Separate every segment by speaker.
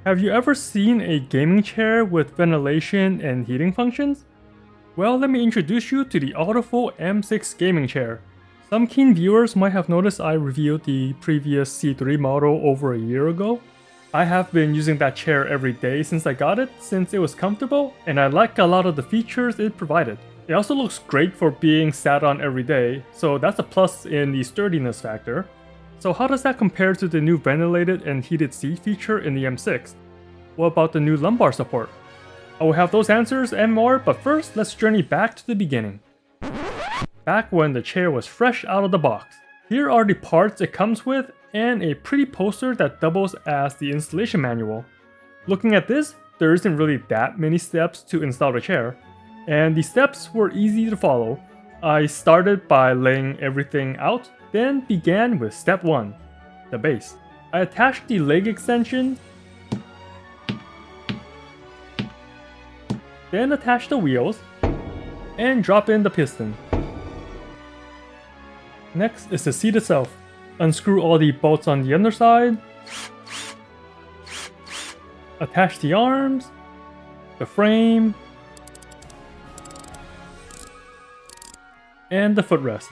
Speaker 1: Have you ever seen a gaming chair with ventilation and heating functions? Well, let me introduce you to the AutoFull M6 gaming chair. Some keen viewers might have noticed I reviewed the previous C3 model over a year ago. I have been using that chair every day since I got it, since it was comfortable and I like a lot of the features it provided. It also looks great for being sat on every day, so that's a plus in the sturdiness factor. So how does that compare to the new ventilated and heated seat feature in the M6? What about the new lumbar support? I will have those answers and more, but first let's journey back to the beginning. Back when the chair was fresh out of the box. Here are the parts it comes with and a pretty poster that doubles as the installation manual. Looking at this, there isn't really that many steps to install the chair, and the steps were easy to follow. I started by laying everything out, then began with step 1, the base. I attached the leg extension, then attach the wheels, and drop in the piston. Next is the seat itself. Unscrew all the bolts on the underside, attach the arms, the frame, and the footrest.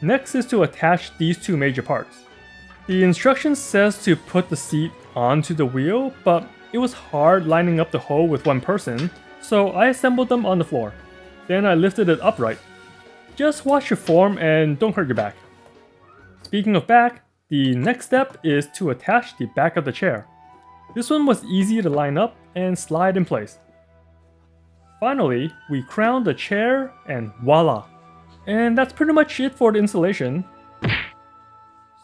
Speaker 1: Next is to attach these two major parts. The instructions says to put the seat onto the wheel, but it was hard lining up the hole with one person, so I assembled them on the floor. Then I lifted it upright. Just watch your form and don't hurt your back. Speaking of back, the next step is to attach the back of the chair. This one was easy to line up and slide in place. Finally, we crowned the chair and voila! And that's pretty much it for the installation.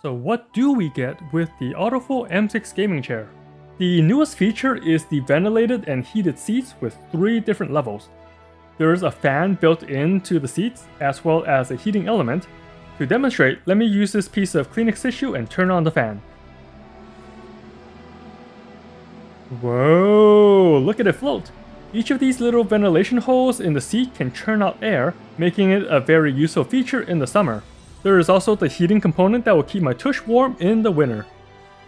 Speaker 1: So what do we get with the AutoFull M6 gaming chair? The newest feature is the ventilated and heated seats with 3 different levels. There is a fan built into the seats as well as a heating element. To demonstrate, let me use this piece of Kleenex tissue and turn on the fan. Whoa, look at it float! Each of these little ventilation holes in the seat can churn out air, making it a very useful feature in the summer. There is also the heating component that will keep my tush warm in the winter.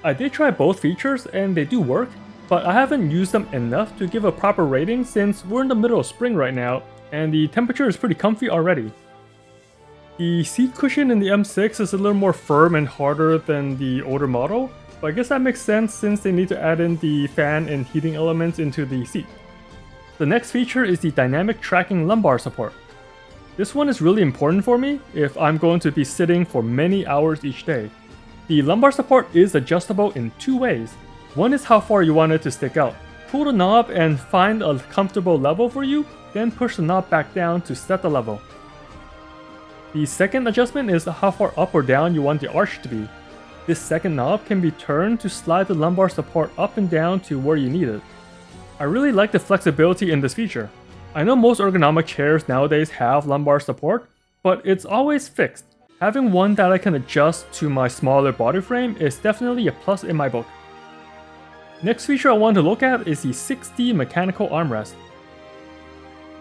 Speaker 1: I did try both features and they do work, but I haven't used them enough to give a proper rating since we're in the middle of spring right now and the temperature is pretty comfy already. The seat cushion in the M6 is a little more firm and harder than the older model, but I guess that makes sense since they need to add in the fan and heating elements into the seat. The next feature is the dynamic tracking lumbar support. This one is really important for me if I'm going to be sitting for many hours each day. The lumbar support is adjustable in 2 ways. One is how far you want it to stick out. Pull the knob and find a comfortable level for you, then push the knob back down to set the level. The second adjustment is how far up or down you want the arch to be. This second knob can be turned to slide the lumbar support up and down to where you need it. I really like the flexibility in this feature. I know most ergonomic chairs nowadays have lumbar support, but it's always fixed. Having one that I can adjust to my smaller body frame is definitely a plus in my book. Next feature I want to look at is the 6D mechanical armrest.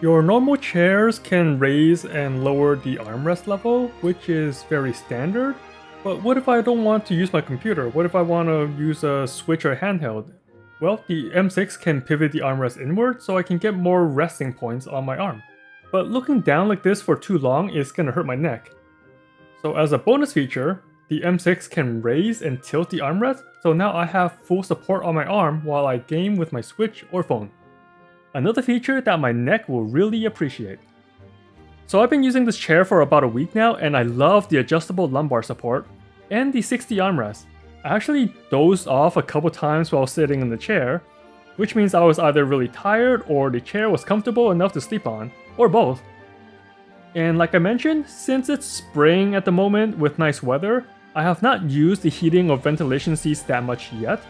Speaker 1: Your normal chairs can raise and lower the armrest level, which is very standard. But what if I don't want to use my computer? What if I want to use a Switch or handheld? Well, the M6 can pivot the armrest inward so I can get more resting points on my arm. But looking down like this for too long is gonna hurt my neck. So as a bonus feature, the M6 can raise and tilt the armrest, so now I have full support on my arm while I game with my Switch or phone. Another feature that my neck will really appreciate. So I've been using this chair for about a week now and I love the adjustable lumbar support and the 6D armrest. I actually dozed off a couple times while sitting in the chair, which means I was either really tired or the chair was comfortable enough to sleep on, or both. And like I mentioned, since it's spring at the moment with nice weather, I have not used the heating or ventilation seats that much yet,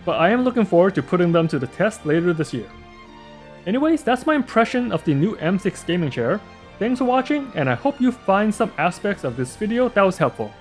Speaker 1: but I am looking forward to putting them to the test later this year. Anyways, that's my impression of the new M6 gaming chair. Thanks for watching, and I hope you find some aspects of this video that was helpful.